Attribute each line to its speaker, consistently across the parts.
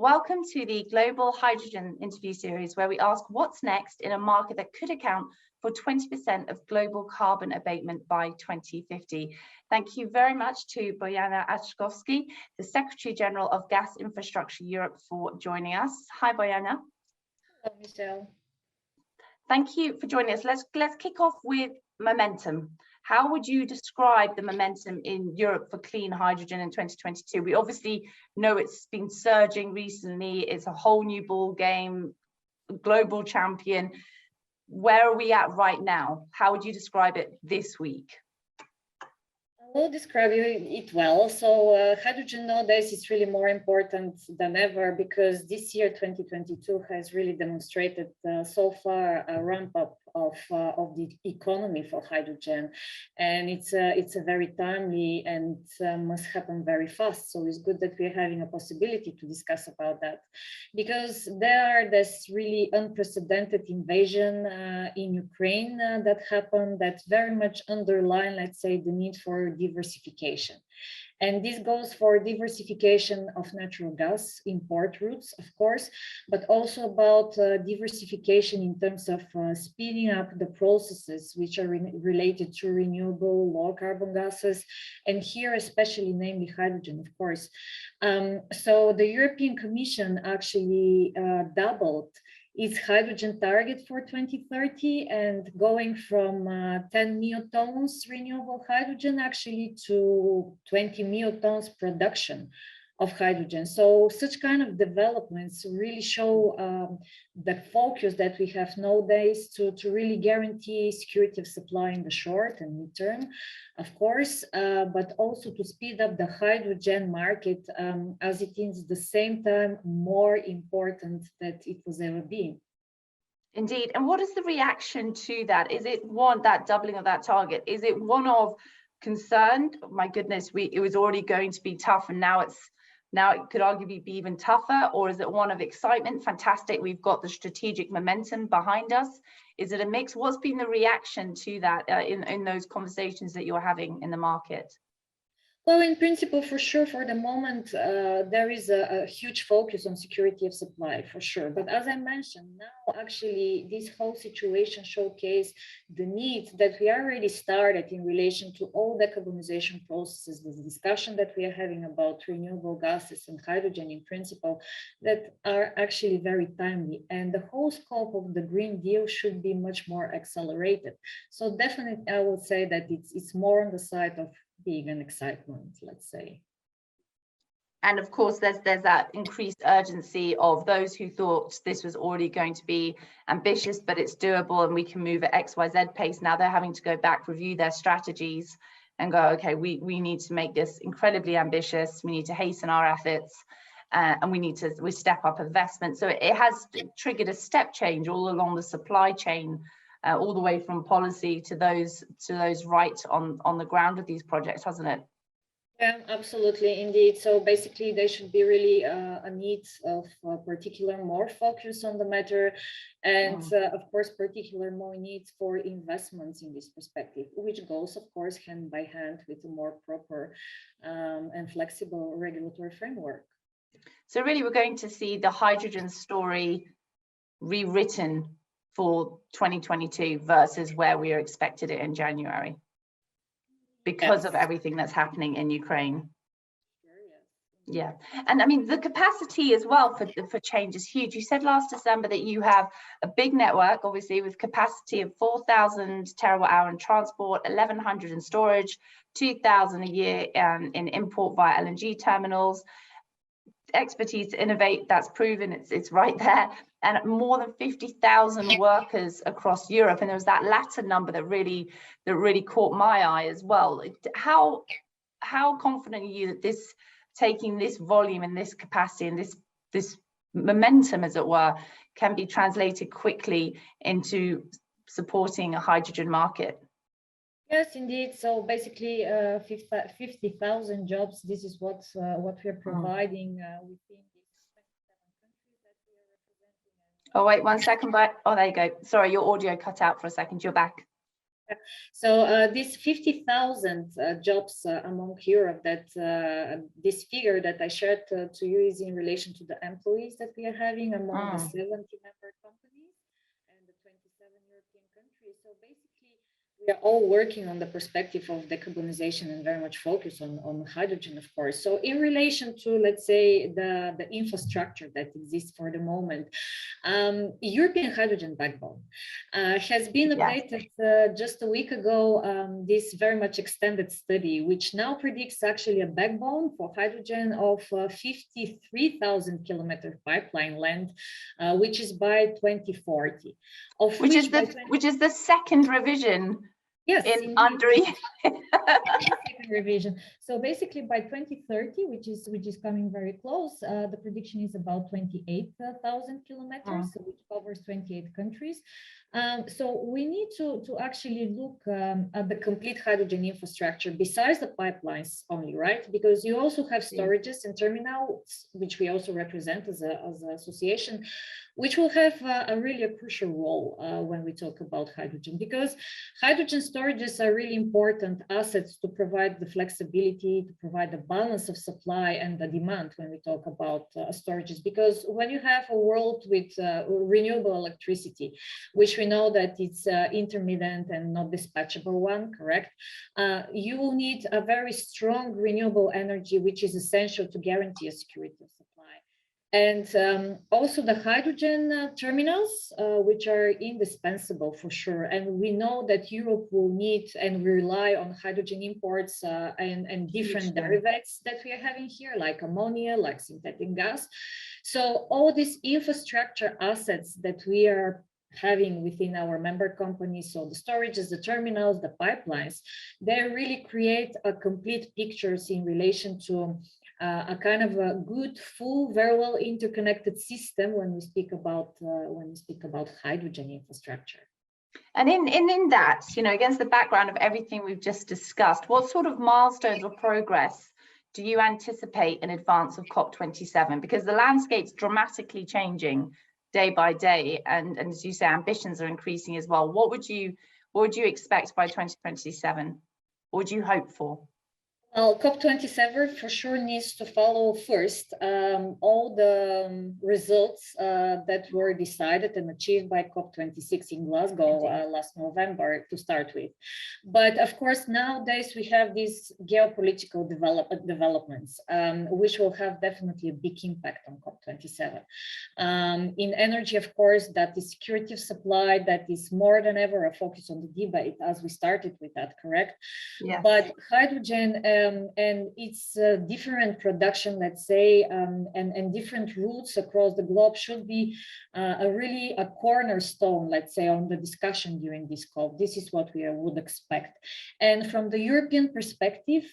Speaker 1: Welcome to the Global Hydrogen interview series, where we ask what's next in a market that could account for 20% of global carbon abatement by 2050. Thank you very much to Bojana Aczkowski, the Secretary General of Gas Infrastructure Europe, for joining us. Hi, Bojana.
Speaker 2: Hello, Michelle.
Speaker 1: Thank you for joining us. Let's kick off with momentum. How would you describe the momentum in Europe for clean hydrogen in 2022? We obviously know it's been surging recently. It's a whole new ball game, global champion. Where are we at right now? How would you describe it this week?
Speaker 2: I will describe it well. So hydrogen nowadays is really more important than ever, because this year 2022 has really demonstrated so far a ramp up of the economy for hydrogen, and it's a very timely and must happen very fast. So it's good that we're having a possibility to discuss about that, because there's really unprecedented invasion in Ukraine that happened, that very much underline, let's say, the need for diversification. And this goes for diversification of natural gas import routes, of course, but also about diversification in terms of speeding up the processes which are related to renewable low carbon gases, and here especially namely hydrogen, of course. So the European Commission actually doubled its hydrogen target for 2030, and going from 10 megatons renewable hydrogen actually to 20 megatons production of hydrogen. So such kind of developments really show the focus that we have nowadays to really guarantee security of supply in the short and mid-term, of course, but also to speed up the hydrogen market, as it is at the same time more important than it was ever been.
Speaker 1: Indeed. And what is the reaction to that? Is it that doubling of that target? Is it one of concern? Oh, my goodness, it was already going to be tough, and now it could arguably be even tougher? Or is it one of excitement? Fantastic, we've got the strategic momentum behind us. Is it a mix? What's been the reaction to that in those conversations that you're having in the market?
Speaker 2: Well, in principle, for sure, for the moment, there is a huge focus on security of supply, for sure. But as I mentioned, now actually this whole situation showcases the needs that we already started in relation to all decarbonization processes, the discussion that we are having about renewable gases and hydrogen in principle, that are actually very timely. And the whole scope of the Green Deal should be much more accelerated. So definitely, I would say that it's more on the side of being an excitement, let's say.
Speaker 1: And of course, there's that increased urgency of those who thought this was already going to be ambitious, but it's doable and we can move at XYZ pace. Now they're having to go back, review their strategies and go, okay, we need to make this incredibly ambitious. We need to hasten our efforts and we step up investment. So it has triggered a step change all along the supply chain, all the way from policy to those right on the ground of these projects, hasn't it?
Speaker 2: Yeah, absolutely, indeed. So basically, there should be really a need of particular more focus on the matter, and of course, particular more needs for investments in this perspective, which goes, of course, hand by hand with a more proper and flexible regulatory framework.
Speaker 1: So really, we're going to see the hydrogen story rewritten for 2022 versus where we expected it in January, because of everything that's happening in Ukraine. Yeah, and I mean the capacity as well for change is huge. You said last December that you have a big network, obviously, with capacity of 4,000 terawatt-hour in transport, 1,100 in storage, 2,000 a year in import via LNG terminals. Expertise to innovate, that's proven, it's right there, and more than 50,000 workers across Europe. And there was that latter number that really caught my eye as well. How confident are you that taking this volume and this capacity and this momentum, as it were, can be translated quickly into supporting a hydrogen market?
Speaker 2: Yes, indeed. So basically, 50,000 jobs. This is what we are providing within these 27 countries that we are representing.
Speaker 1: Oh wait, 1 second. Oh, there you go. Sorry, your audio cut out for a second. You're back.
Speaker 2: So these 50,000 jobs among Europe, that this figure that I shared to you is in relation to the employees that we are having among the 70 member companies and the 27 European countries. So basically, we are all working on the perspective of decarbonization and very much focus on hydrogen, of course. So in relation to, let's say, the infrastructure that exists for the moment, European hydrogen backbone has been updated just a week ago, this very much extended study, which now predicts actually a backbone for hydrogen of 53,000 kilometer pipeline length, which is by 2040.
Speaker 1: Which is the second revision.
Speaker 2: Yes,
Speaker 1: in under
Speaker 2: second revision. So basically by 2030, which is coming very close, the prediction is about 28,000 kilometers, so which covers 28 countries. So we need to actually look at the complete hydrogen infrastructure besides the pipelines only, right? Because you also have storages and terminals, which we also represent as an association, which will have really a crucial role when we talk about hydrogen, because hydrogen storages are really important assets to provide the flexibility, to provide the balance of supply and the demand when we talk about storages. Because when you have a world with renewable electricity, which we know that it's intermittent and not dispatchable one, correct? You will need a very strong renewable energy, which is essential to guarantee a security of supply. And also the hydrogen terminals, which are indispensable for sure. And we know that Europe will need and rely on hydrogen imports and different derivatives that we are having here, like ammonia, like synthetic gas. So all these infrastructure assets that we are having within our member companies, so the storages, the terminals, the pipelines, they really create a complete pictures in relation to a kind of a good, full, very well interconnected system when we speak about hydrogen infrastructure.
Speaker 1: And in that, you know, against the background of everything we've just discussed, what sort of milestones or progress do you anticipate in advance of COP27? Because the landscape's dramatically changing day by day, and as you say, ambitions are increasing as well. What would you expect by 2027? What would you hope for?
Speaker 2: Well, COP27 for sure needs to follow first all the results that were decided and achieved by COP26 in Glasgow last November to start with. But of course, nowadays we have these geopolitical developments, which will have definitely a big impact on COP27. In energy, of course, that is security of supply, that is more than ever a focus on the debate, as we started with that, correct? Yeah. But hydrogen and its different production, let's say, and different routes across the globe should be really a cornerstone, let's say, on the discussion during this COP. This is what we would expect. And from the European perspective,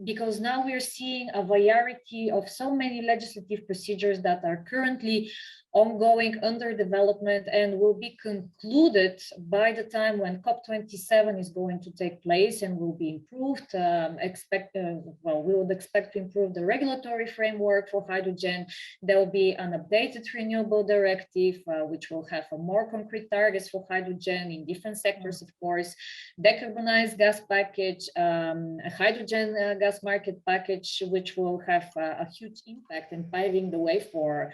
Speaker 2: because now we're seeing a variety of so many legislative procedures that are currently ongoing, under development, and will be concluded by the time when COP27 is going to take place and will be improved. We would expect to improve the regulatory framework for hydrogen. There will be an updated renewable directive, which will have a more concrete targets for hydrogen in different sectors, of course, decarbonized gas package, a hydrogen gas market package, which will have a huge impact in paving the way for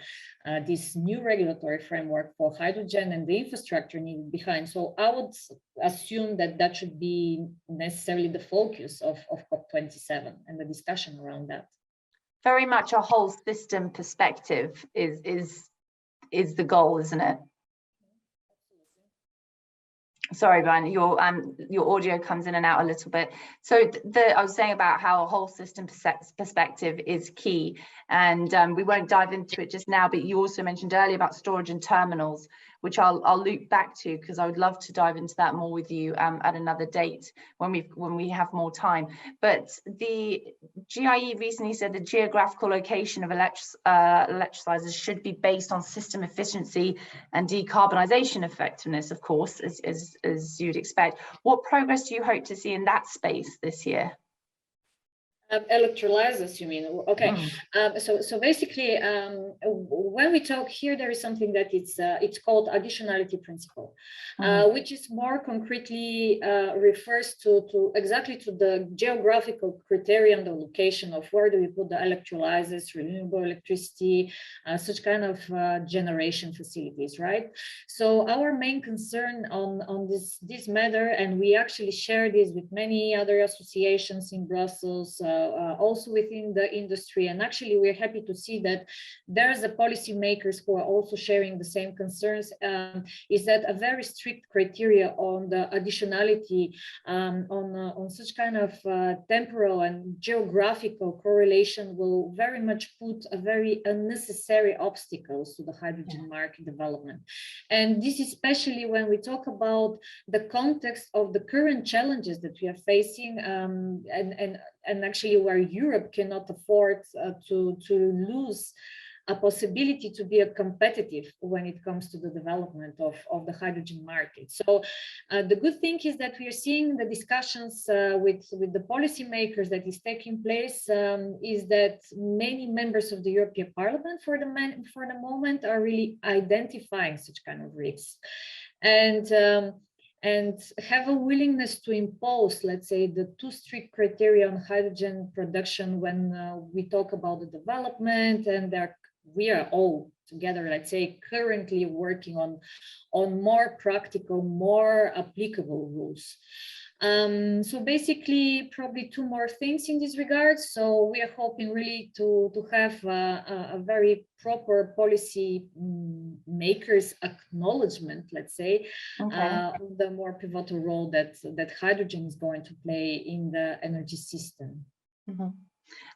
Speaker 2: this new regulatory framework for hydrogen and the infrastructure needed behind. So I would assume that that should be necessarily the focus of COP27 and the discussion around that.
Speaker 1: Very much a whole system perspective is the goal, isn't it? Sorry, Brian, your audio comes in and out a little bit. So I was saying about how a whole system perspective is key, and we won't dive into it just now, but you also mentioned earlier about storage and terminals, which I'll loop back to, because I would love to dive into that more with you at another date when we have more time. But the GIE recently said the geographical location of electrolyzers should be based on system efficiency and decarbonisation effectiveness, of course, as you'd expect. What progress do you hope to see in that space this year?
Speaker 2: Electrolyzers, you mean? Okay. So basically, when we talk here, there is something that it's called additionality principle, which is more concretely refers to exactly to the geographical criteria and the location of where do we put the electrolyzers, renewable electricity, such kind of generation facilities, right? So our main concern on this matter, and we actually share this with many other associations in Brussels, also within the industry, and actually we're happy to see that there's the policymakers who are also sharing the same concerns, is that a very strict criteria on the additionality, on such kind of temporal and geographical correlation will very much put a very unnecessary obstacles to the hydrogen market development. And this especially when we talk about the context of the current challenges that we are facing, and actually where Europe cannot afford to lose a possibility to be competitive when it comes to the development of the hydrogen market. So the good thing is that we are seeing the discussions with the policymakers that is taking place, is that many members of the European Parliament for the moment are really identifying such kind of risks. And have a willingness to impose, let's say, the too strict criteria on hydrogen production when we talk about the development, and we are all together, let's say, currently working on more practical, more applicable rules. So basically, probably two more things in this regard. So we are hoping really to have a very proper policy makers acknowledgement, let's say, the more pivotal role that hydrogen is going to play in the energy system.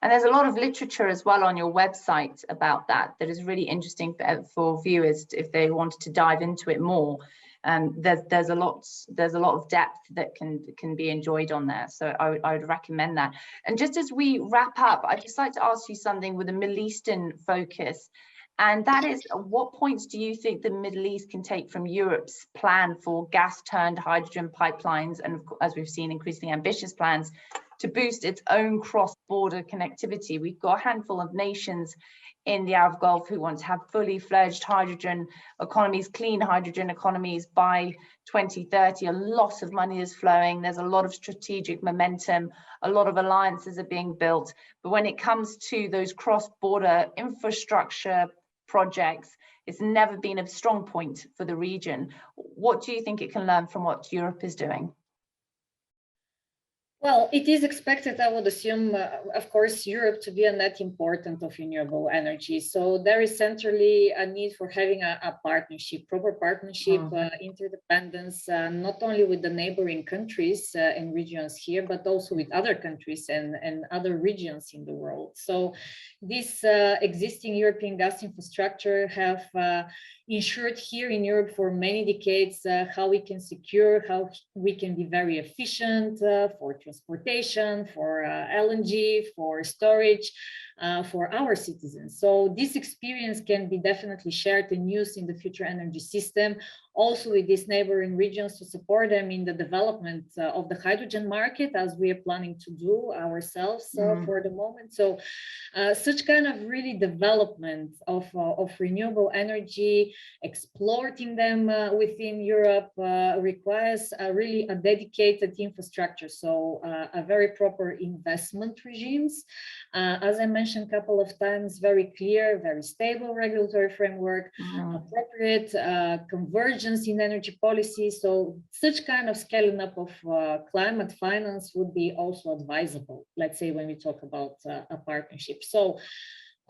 Speaker 1: And there's a lot of literature as well on your website about that is really interesting for viewers if they wanted to dive into it more. There's a lot of depth that can be enjoyed on there, so I would recommend that. And just as we wrap up, I'd just like to ask you something with a Middle Eastern focus, and that is, what points do you think the Middle East can take from Europe's plan for gas-turned hydrogen pipelines, and as we've seen, increasingly ambitious plans to boost its own cross-border connectivity? We've got a handful of nations in the Arab Gulf who want to have fully fledged hydrogen economies, clean hydrogen economies by 2030. A lot of money is flowing. There's a lot of strategic momentum. A lot of alliances are being built. But when it comes to those cross-border infrastructure projects, it's never been a strong point for the region. What do you think it can learn from what Europe is doing?
Speaker 2: Well, it is expected, I would assume, of course, Europe to be a net important of renewable energy. So there is centrally a need for having a partnership, proper partnership, interdependence, not only with the neighboring countries and regions here, but also with other countries and other regions in the world. So this existing European gas infrastructure have ensured here in Europe for many decades how we can secure, how we can be very efficient for transportation, for LNG, for storage, for our citizens. So this experience can be definitely shared and used in the future energy system, also with these neighboring regions to support them in the development of the hydrogen market, as we are planning to do ourselves for the moment. So such kind of really development of renewable energy, exploiting them within Europe requires really a dedicated infrastructure. So a very proper investment regimes. As I mentioned a couple of times, very clear, very stable regulatory framework, appropriate convergence in energy policy. So such kind of scaling up of climate finance would be also advisable, let's say, when we talk about a partnership. So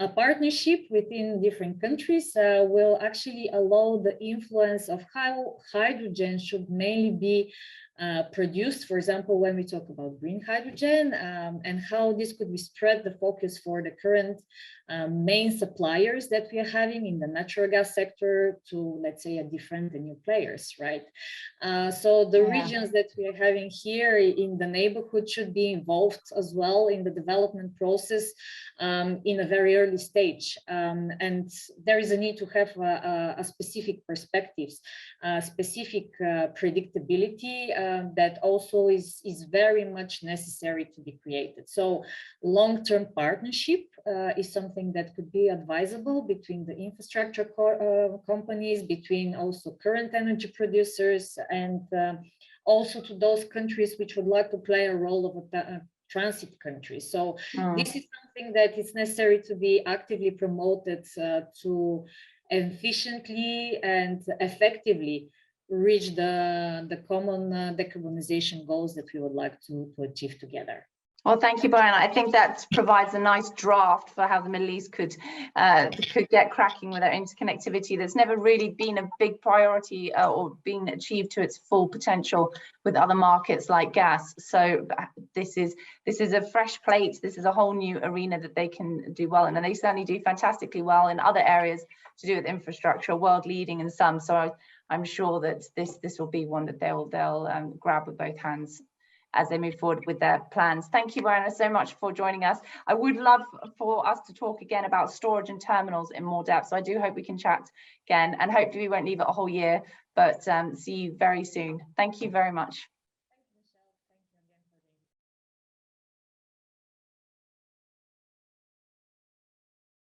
Speaker 2: a partnership within different countries will actually allow the influence of how hydrogen should mainly be produced, for example, when we talk about green hydrogen, and how this could be spread the focus for the current main suppliers that we are having in the natural gas sector to, let's say, a different and new players, right? So the regions that we are having here in the neighborhood should be involved as well in the development process in a very early stage. And there is a need to have a specific perspectives, specific predictability that also is very much necessary to be created. So long-term partnership is something that could be advisable between the infrastructure companies, between also current energy producers, and also to those countries which would like to play a role of a transit country. So this is something that is necessary to be actively promoted to efficiently and effectively reach the common decarbonization goals that we would like to achieve together.
Speaker 1: Well, thank you, Bojana. I think that provides a nice draft for how the Middle East could get cracking with their interconnectivity. That's never really been a big priority or been achieved to its full potential with other markets like gas. So this is a fresh plate. This is a whole new arena that they can do well in, and they certainly do fantastically well in other areas to do with infrastructure, world leading in some. So I'm sure that this will be one that they'll grab with both hands as they move forward with their plans. Thank you, Bojana, so much for joining us. I would love for us to talk again about storage and terminals in more depth. So I do hope we can chat again, and hopefully we won't leave it a whole year, but see you very soon. Thank you very much.